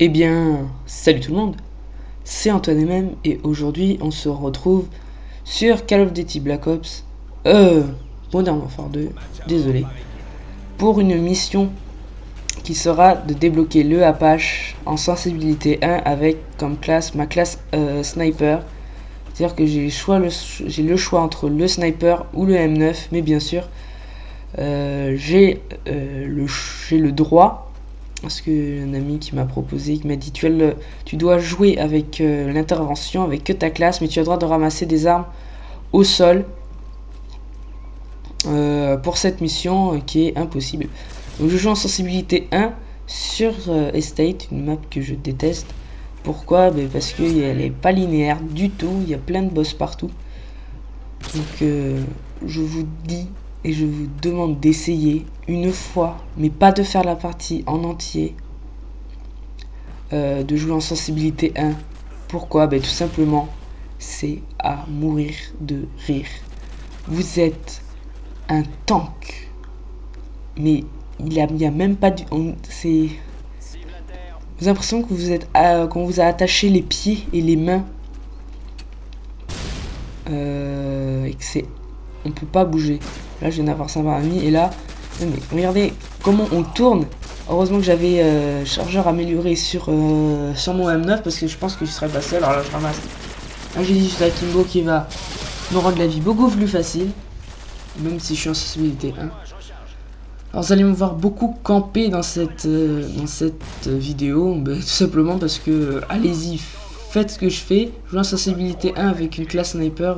Eh bien, salut tout le monde, c'est Antoine et même, et aujourd'hui on se retrouve sur Call of Duty Black Ops, Modern Warfare 2, désolé, pour une mission qui sera de débloquer le Apache en sensibilité 1 avec comme classe ma classe sniper. C'est-à-dire que j'ai le choix entre le sniper ou le M9, mais bien sûr j'ai le droit, parce que un ami qui m'a proposé, qui m'a dit tu dois jouer avec l'intervention, avec que ta classe, mais tu as le droit de ramasser des armes au sol pour cette mission qui est impossible. Donc je joue en sensibilité 1 sur Estate, une map que je déteste. Pourquoi? Parce qu'elle n'est pas linéaire du tout, il y a plein de boss partout. Donc je vous dis et je vous demande d'essayer une fois, mais pas de faire la partie en entier, de jouer en sensibilité 1. Pourquoi? Tout simplement, c'est à mourir de rire. Vous êtes un tank, mais il y a même pas du... C'est... Vous avez l'impression que vous êtes qu'on vous a attaché les pieds et les mains, et que c'est... On peut pas bouger. Là je viens d'avoir ça par ami et là... Mais regardez comment on tourne. Heureusement que j'avais chargeur amélioré sur mon M9 parce que je pense que je serais pas seul. Alors là je ramasse. Là j'ai dit juste à Kimbo qui va me rendre la vie beaucoup plus facile. Même si je suis en sensibilité 1. Alors vous allez me voir beaucoup camper dans cette vidéo. Tout simplement parce que allez-y, faites ce que je fais. Jouez en sensibilité 1 avec une classe sniper.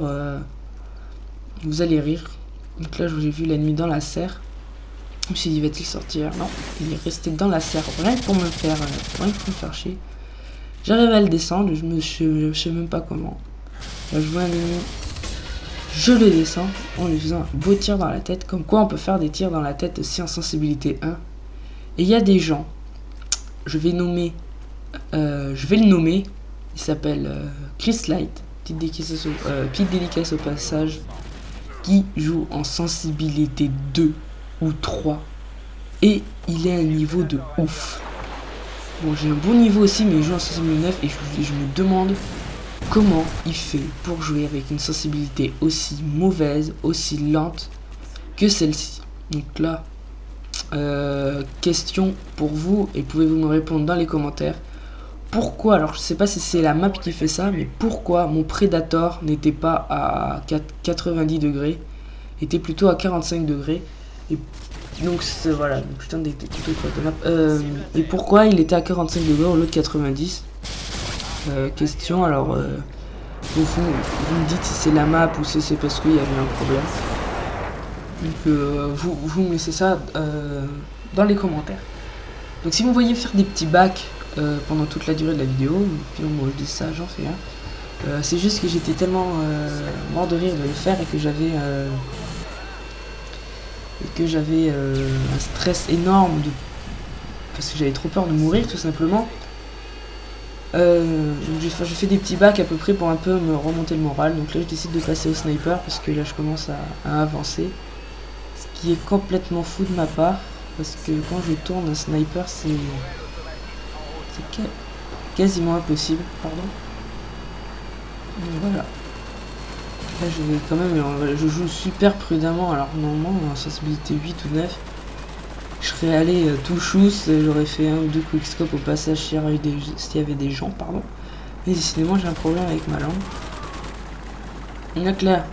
Vous allez rire. Donc là j'ai vu l'ennemi dans la serre. Je me suis dit va-t-il sortir? Non, il est resté dans la serre. Rien que pour me faire chier. J'arrive à le descendre, je sais même pas comment. Là je vois un ennemi. Je le descends en lui faisant un beau tir dans la tête. Comme quoi on peut faire des tirs dans la tête aussi en sensibilité 1. Et il y a des gens. Je vais le nommer. Il s'appelle Chris Light. Petite dédicace au passage. Qui joue en sensibilité 2 ou 3. Et il est à un niveau de ouf. Bon, j'ai un bon niveau aussi, mais il joue en sensibilité 9 et je me demande comment il fait pour jouer avec une sensibilité aussi mauvaise, aussi lente que celle-ci. Donc là, question pour vous, et pouvez-vous me répondre dans les commentaires. Pourquoi, alors je sais pas si c'est la map qui fait ça, mais pourquoi mon Predator n'était pas à 90 degrés, était plutôt à 45 degrés. Et donc voilà, putain de map. Et pourquoi il était à 45 degrés au lieu de 90? Question, alors au fond, vous me dites si c'est la map ou si c'est parce qu'il y avait un problème. Donc vous me laissez ça dans les commentaires. Donc si vous voyez faire des petits bacs pendant toute la durée de la vidéo, puis moi je dis ça, j'en fais un. C'est juste que j'étais tellement mort de rire de le faire et que j'avais un stress énorme parce que j'avais trop peur de mourir tout simplement. Donc je fais des petits bacs à peu près pour un peu me remonter le moral. Donc là je décide de passer au sniper parce que là je commence à avancer. Ce qui est complètement fou de ma part. Parce que quand je tourne un sniper c'est quasiment impossible. Pardon. Donc voilà. Là je vais quand même, je joue super prudemment. Alors normalement en sensibilité 8 ou 9 je serais allé tout chousse, j'aurais fait un ou deux quickscope au passage s'il y avait des gens, pardon. Mais décidément j'ai un problème avec ma langue. Donc là,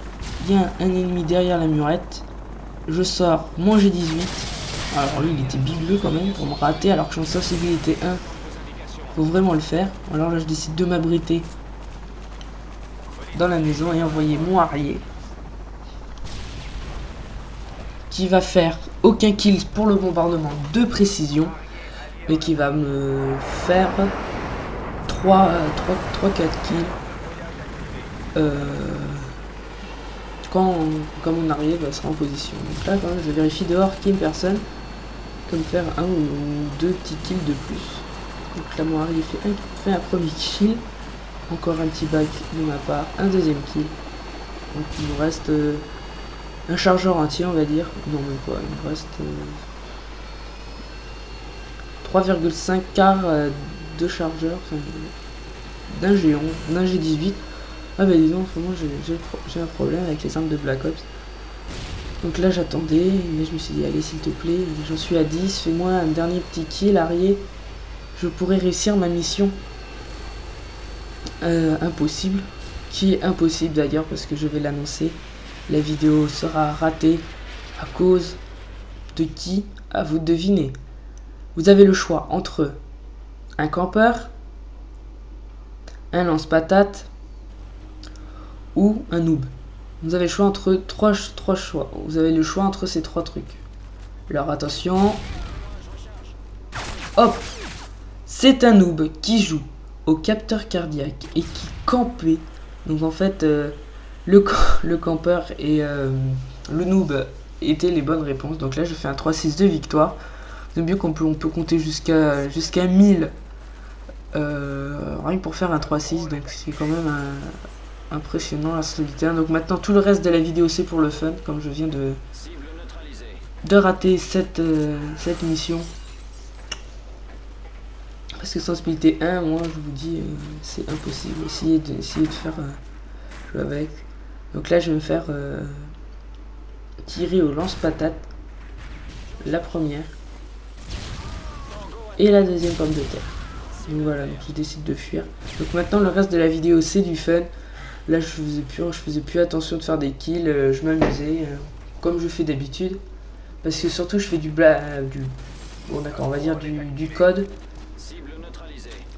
il y a un ennemi derrière la murette. Je sors mon G18. Alors lui il était bigleux quand même pour me rater alors que je suis en sensibilité 1. Faut vraiment le faire. Alors là je décide de m'abriter dans la maison et envoyer mon Harrier. Qui va faire aucun kill pour le bombardement de précision, mais qui va me faire 3-4 kills quand mon Harrier va sera en position. Donc là quand même je vérifie dehors qu'il y ait une personne, comme faire un ou deux petits kills de plus. Donc là mon Harrier fait un premier kill, encore un petit bac de ma part, un deuxième kill. Donc il nous reste un chargeur entier on va dire, non même pas, il me reste 3,5 quarts 2 chargeurs, enfin, d'un géant, d'un G18. Ah bah disons, en ce moment j'ai un problème avec les armes de Black Ops. Donc là j'attendais, mais je me suis dit allez s'il te plaît, j'en suis à 10, fais-moi un dernier petit kill, Arié. Je pourrais réussir ma mission impossible, qui est impossible d'ailleurs parce que je vais l'annoncer. La vidéo sera ratée à cause de qui? À vous de deviner. Vous avez le choix entre un campeur, un lance-patate ou un noob. Vous avez le choix entre trois choix. Vous avez le choix entre ces 3 trucs. Alors attention. Hop. C'est un noob qui joue au capteur cardiaque et qui campait. Donc en fait, le campeur et le noob étaient les bonnes réponses. Donc là, je fais un 3-6 de victoire. C'est bien qu'on peut compter jusqu'à 1000 rien que pour faire un 3-6. Donc c'est quand même impressionnant la solitaire. Donc maintenant, tout le reste de la vidéo, c'est pour le fun. Comme je viens de rater cette mission. Parce que sensibilité 1, moi je vous dis, c'est impossible. Essayez de faire jouer avec. Donc là je vais me faire tirer au lance-patate. La première. Et la deuxième pomme de terre. Donc voilà, donc je décide de fuir. Donc maintenant le reste de la vidéo c'est du fun. Là je faisais plus attention de faire des kills. Je m'amusais comme je fais d'habitude. Parce que surtout je fais bon d'accord, on va dire du code.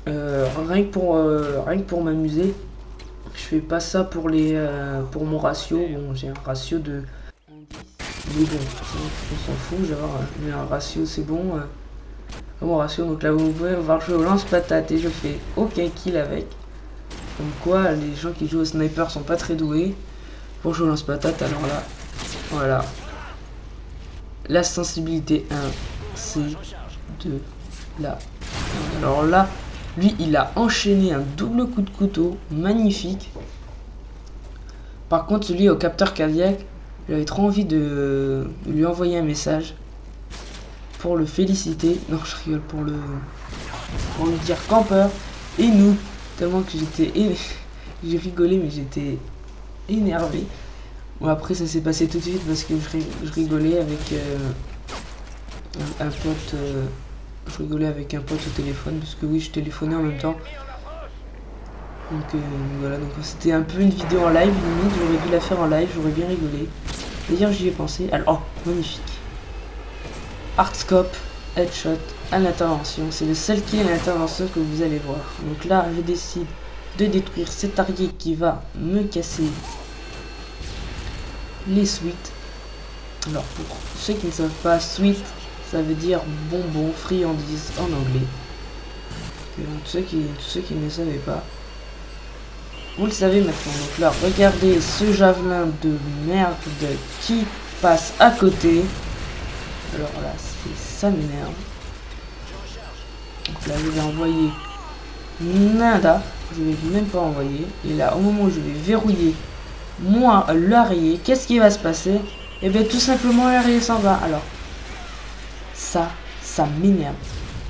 Rien que pour m'amuser. Je fais pas ça pour mon ratio. Bon, j'ai un ratio de 10. Mais bon, on s'en fout, j'ai un ratio, c'est bon. Mon ratio, donc là vous pouvez voir, je lance-patate et je fais aucun kill avec. Comme quoi, les gens qui jouent au sniper sont pas très doués. Pour jouer au lance-patate, alors là, voilà. La sensibilité 1, c'est de la... Alors là, lui, il a enchaîné un double coup de couteau, magnifique. Par contre, celui au capteur cardiaque, j'avais trop envie de lui envoyer un message pour le féliciter. Non, je rigole, pour lui dire campeur et nous. Tellement que j'ai rigolé, mais j'étais énervé. Bon, après, ça s'est passé tout de suite parce que je rigolais avec un pote. Je rigolais avec un pote au téléphone parce que oui, je téléphonais en même temps. Donc voilà, donc c'était un peu une vidéo en live, limite j'aurais dû la faire en live, j'aurais bien rigolé. D'ailleurs j'y ai pensé. Alors, oh, magnifique. Artscope, headshot, à l'intervention. C'est le seul kill à l'intervention que vous allez voir. Donc là, je décide de détruire cet arrière qui va me casser les suites. Alors pour ceux qui ne savent pas, suite, ça veut dire bonbon, friandise en anglais. Tous ceux qui ne savaient pas, vous le savez maintenant. Donc là, regardez ce javelin de merde qui passe à côté. Alors là, ça m'énerve. Donc là, je vais envoyer nada. Je vais même pas envoyer. Et là, au moment où je vais verrouiller moi l'arrière, qu'est-ce qui va se passer? Et bien tout simplement l'arrière s'en va. Alors ça m'énerve.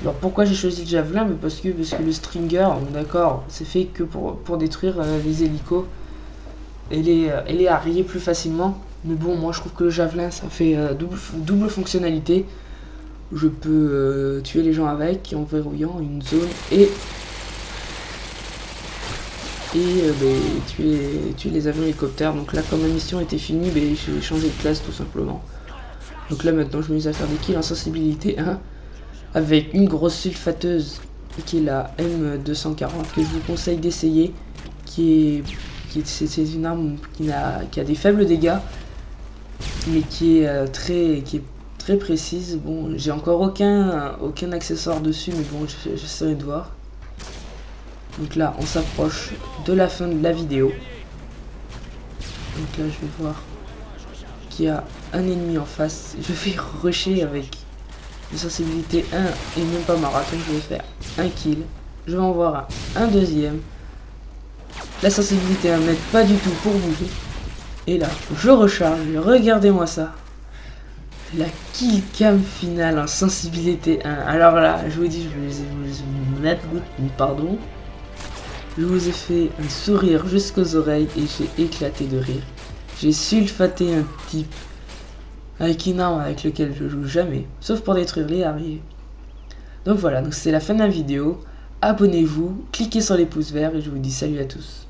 Alors pourquoi j'ai choisi le javelin? Mais parce que le Stinger, d'accord, c'est fait que pour détruire les hélicos et les arrières plus facilement. Mais bon, moi je trouve que le javelin ça fait double fonctionnalité. Je peux tuer les gens avec en verrouillant une zone et tuer les avions hélicoptères. Donc là, comme ma mission était finie, j'ai changé de classe tout simplement. Donc là maintenant je me mise à faire des kills en sensibilité 1 avec une grosse sulfateuse qui est la M240 que je vous conseille d'essayer, c'est une arme qui a des faibles dégâts mais qui est très précise. Bon, j'ai encore aucun accessoire dessus, mais bon, j'essaierai de voir. Donc là on s'approche de la fin de la vidéo. Donc là je vais voir qu'il y a un ennemi en face. Je vais rusher avec une sensibilité 1 et même pas marathon. Je vais faire un kill. Je vais en voir un deuxième. La sensibilité 1 m'aide pas du tout pour bouger. Et là je recharge. Regardez-moi ça. La kill cam finale en sensibilité 1. Alors là, je vous dis, pardon. Je vous ai fait un sourire jusqu'aux oreilles et j'ai éclaté de rire. J'ai sulfaté un type avec une arme avec lequel je joue jamais, sauf pour détruire les araignées. Donc voilà, donc c'est la fin de la vidéo. Abonnez-vous, cliquez sur les pouces verts et je vous dis salut à tous.